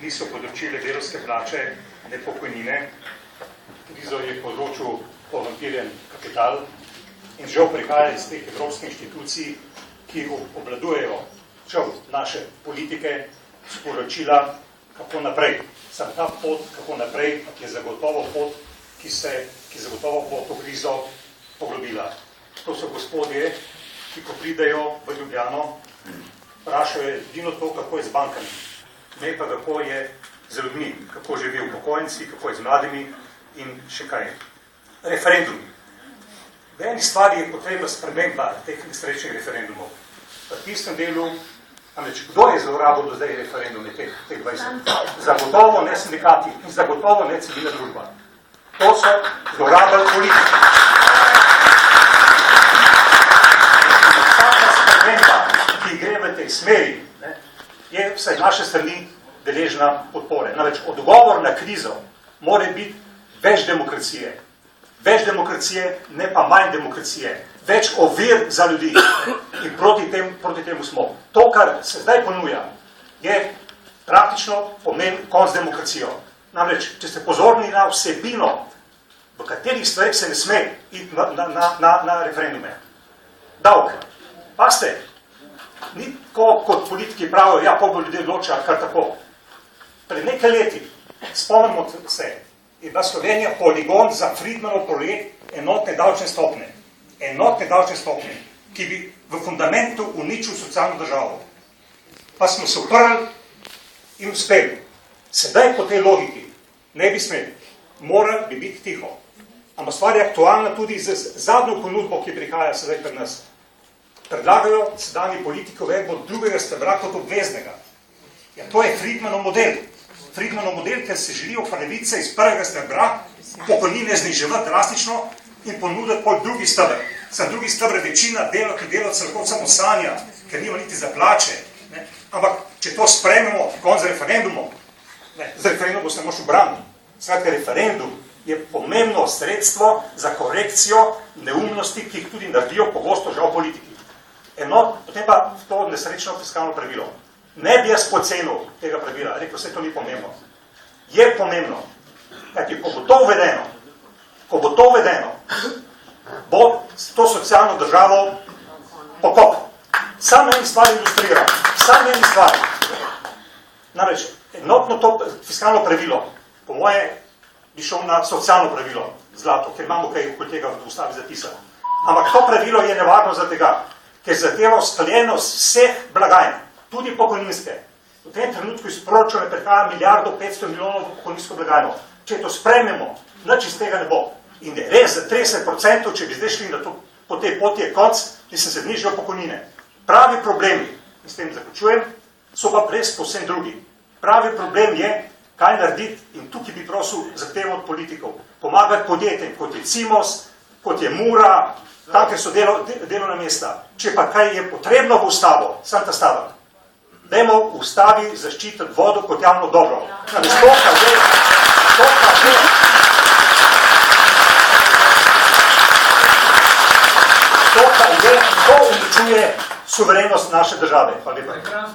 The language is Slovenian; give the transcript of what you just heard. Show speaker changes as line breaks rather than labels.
niso področile delovske plače, ne pokojnine. Krizo je področil povampirjen kapital in žal prihaja iz teh evropskih inštitucij, ki obvladujejo naše politike, sporočila, kako naprej. Sam ta pot, kako naprej, je zagotovo pot, ki zagotovo bo to krizo poglobila. To so gospodje, ki ko pridejo v Ljubljano, vprašajo edino to, kako je z bankami, ne pa kako je z ljudmi, kako živijo upokojenci, kako je z mladimi in še kaj. Referendum. V eni stvari je potrebna sprememba teh nesrečnih referendumov. V tistem delu, kdo je zlorabil do zdaj referendume teh 20? Zagotovo ne sindikati in zagotovo ne civilna družba. To so zlorabili politiki. Vsaka sprememba, ki gre v tej smeri, je vsaj naše strani deležna podpore. Namreč odgovor na krizo mora biti več demokracije. Več demokracije, ne pa manj demokracije. Več ovir za ljudi. In proti temu smo. To, kar se zdaj ponuja, je praktično pomen konc demokracijo. Namreč, če ste pozorni na vsebino, v katerih stvarih se ne sme iti na referendume. Davk. Paste, ni tako, kot politiki pravijo, ja, pa bo ljudje odločili kar tako. Pred nekaj leti, spomnimo se, je bila Slovenija poligon za Friedmanov projekt enotne davčne stopnje. Enotne davčne stopnje, ki bi v fundamentu uničil socialno državo. Pa smo se uprli in uspeli. Sedaj po tej logiki ne bi smeli. Morali bi biti tiho. Ampak stvar je aktualna tudi z zadnjo ponudbo, ki prihaja sedaj pred nas. Predlagajo sedanji politiki uvedbo drugega stebra kot obveznega. Ja, to je Friedmanov model. Friedmanov model, ker se želijo pravice iz prvega stebra pokojnine zniževati drastično in ponuditi pol drugi steber. Za drugi steber večina delavcev lahko samo sanja, ker nima niti za plače. Ne? Ampak, če to sprememo konc z referendumom, z referendumom se moš obraniti. Skratka, referendum je pomembno sredstvo za korekcijo neumnosti, ki jih tudi naredijo pogosto žal politiki. Potem pa to nesrečno fiskalno pravilo. Ne bi jaz pocenil tega pravila, rekel, vse to ni pomembno. Je pomembno, kajti ko bo to uvedeno, bo to socialno državo pokop. Sam eni stvari ilustrira. Namreč, enotno to fiskalno pravilo, po moje, bi šel na socialno pravilo, zlato, ker imamo kaj okoli tega v ustavi zapisano. Ampak to pravilo je nevarno za tega, ker zadeva usklajenost vseh blagajn, tudi pokojninske. V tem trenutku iz proračuna prihaja 1,5 milijarde v pokojninsko blagajno. Če to sprememo, nič iz tega ne bo. In je res za 30%, če bi zdaj šli po tej poti je konc, in se znižajo pokojnine. Pravi problemi, in s tem zaključujem, so pa res povsem drugi. Pravi problem je, kaj narediti, in tukaj bi prosil zahtevo od politikov. Pomagati podjetjem, kot je Cimos, kot je Mura, tam, ker so delovna mesta. Če pa kaj je potrebno v ustavo, sam ta stavek. Dajmo v ustavi zaščititi vodo kot javno dobro. To uničuje suverenost naše države. Hvala lepa.